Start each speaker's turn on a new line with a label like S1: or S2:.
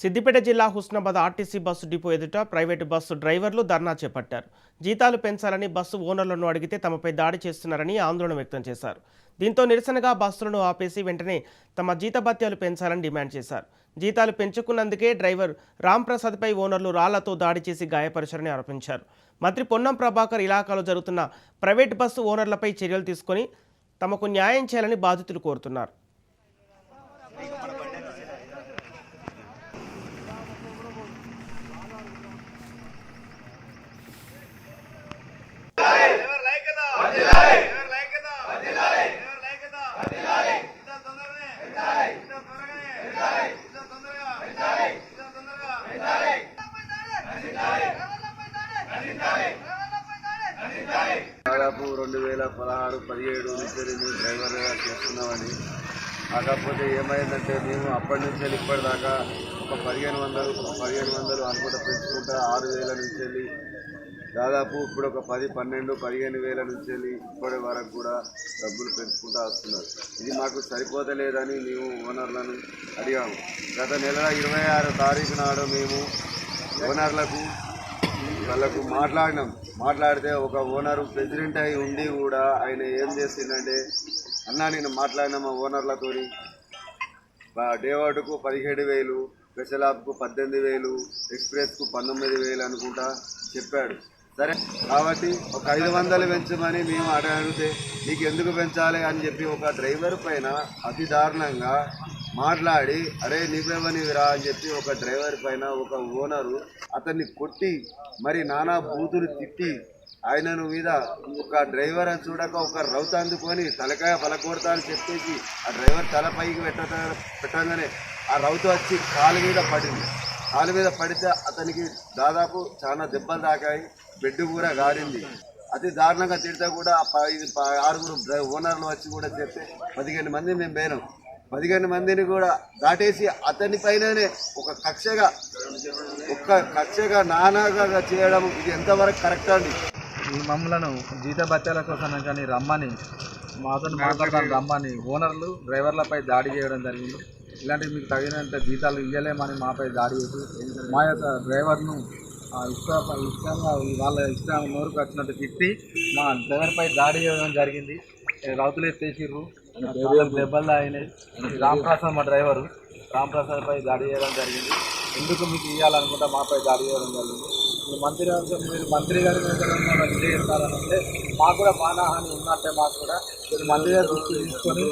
S1: సిద్దిపేట జిల్లా Husnabad RTC bus depot ఎదుట private bus డ్రైవర్లు ధర్నా చేపట్టారు. జీతాలు పెంచాలని బస్సు ఓనర్లను అడిగితే తమపై దాడి చేస్తున్నారని ఆందోళన వ్యక్తం చేశారు. దీంతో నిరసనగా బస్సులను ఆపేసి వెంటనే తమ జీతభత్యాలు పెంచాలని డిమాండ్ చేశారు. జీతాలు పెంచుకున్నందుకే డ్రైవర్ రాంప్రసాద్పై ఓనర్లు రాళ్లతో దాడి చేసి గాయపరిచారని ఆరోపించారు. మంత్రి పొన్నం ప్రభాకర్ ఇలాకాలో జరుగుతున్న ప్రైవేటు బస్సు ఓనర్లపై చర్యలు తీసుకొని తమకు న్యాయం చేయాలని బాధితులు కోరుతున్నారు.
S2: దాదాపు 2016-17 నుంచి మేము డ్రైవర్గా చేస్తున్నామని. కాకపోతే ఏమైందంటే మేము అప్పటి నుంచి ఇప్పటిదాకా ఒక 1500 అనుకుంటా పెంచుకుంటా 6000 నుంచి వెళ్ళి దాదాపు ఇప్పుడు ఒక 10-12-15,000 నుంచి వెళ్ళి ఇప్పటి వరకు కూడా డబ్బులు పెంచుకుంటూ వస్తున్నారు. ఇది మాకు సరిపోతలేదని మేము ఓనర్లను అడిగాము. గత నెల 26వ తారీఖు నాడు మేము ఓనర్లకు వాళ్ళకు మాట్లాడితే ఒక ఓనరు ప్రెసిడెంట్ అయి ఉండి కూడా ఆయన ఏం చేసిందంటే, అన్నా నేను మాట్లాడిన మా ఓనర్లతో డేవార్డుకు 17,000, స్పెషల్ ఆప్కు 18,000, ఎక్స్ప్రెస్కు 19,000 అనుకుంటా చెప్పాడు. సరే కాబట్టి ఒక 500 పెంచమని మేము అడిగితే నీకు ఎందుకు పెంచాలి అని చెప్పి ఒక డ్రైవర్ పైన అతి దారుణంగా మాట్లాడి, అరే నీవేమనివిరా అని చెప్పి ఒక డ్రైవర్ పైన ఒక ఓనరు అతన్ని కొట్టి మరి నానా బూతులు తిట్టి ఆయనను మీద ఒక డ్రైవర్ అని చూడక ఒక రౌత అందుకొని తలకాయ పలకొడతా అని చెప్పేసి ఆ డ్రైవర్ తలపైకి పెట్టగానే ఆ రౌత వచ్చి కాలు మీద పడితే అతనికి దాదాపు చాలా దెబ్బలు తాకాయి, బెడ్ కూడా గారింది. అతి దారుణంగా తిడితే కూడా 6 ఓనర్లు వచ్చి కూడా చెప్తే 15 మంది మేము పోయినాం. 15 మందిని కూడా దాటేసి అతని పైననే ఒక కక్షగా నానాగా చేయడం ఇది ఎంతవరకు కరెక్ట్ అండి?
S3: ఈ మమ్మలను జీతభత్యాల కోసం కానీ రమ్మని మాతో మాట్లాడడానికి రమ్మని ఓనర్లు డ్రైవర్లపై దాడి చేయడం జరిగింది. ఇలాంటివి మీకు తగినంత జీతాలు ఇవ్వలేమని మాపై దాడి చేసి మా యొక్క డ్రైవర్ను ఇష్టంగా వాళ్ళ ఇష్టం నోరుకు వచ్చినట్టు తిట్టి మా డ్రైవర్పై దాడి చేయడం జరిగింది. రౌతులు ఎత్తేసిర్రు, దెబ్బలు అయినాయి. రాంప్రసాద్ మా డ్రైవరు రాంప్రసాద్పై దాడి చేయడం జరిగింది. ఎందుకు మీకు ఇవ్వాలనుకుంటే మాపై దాడి చేయడం జరిగింది. మీరు మంత్రి గారి మీద చేస్తారని అంటే మాకు కూడా మానహాని ఉన్నట్టే. మాకు కూడా మంత్రి గారు దృష్టి తీసుకొని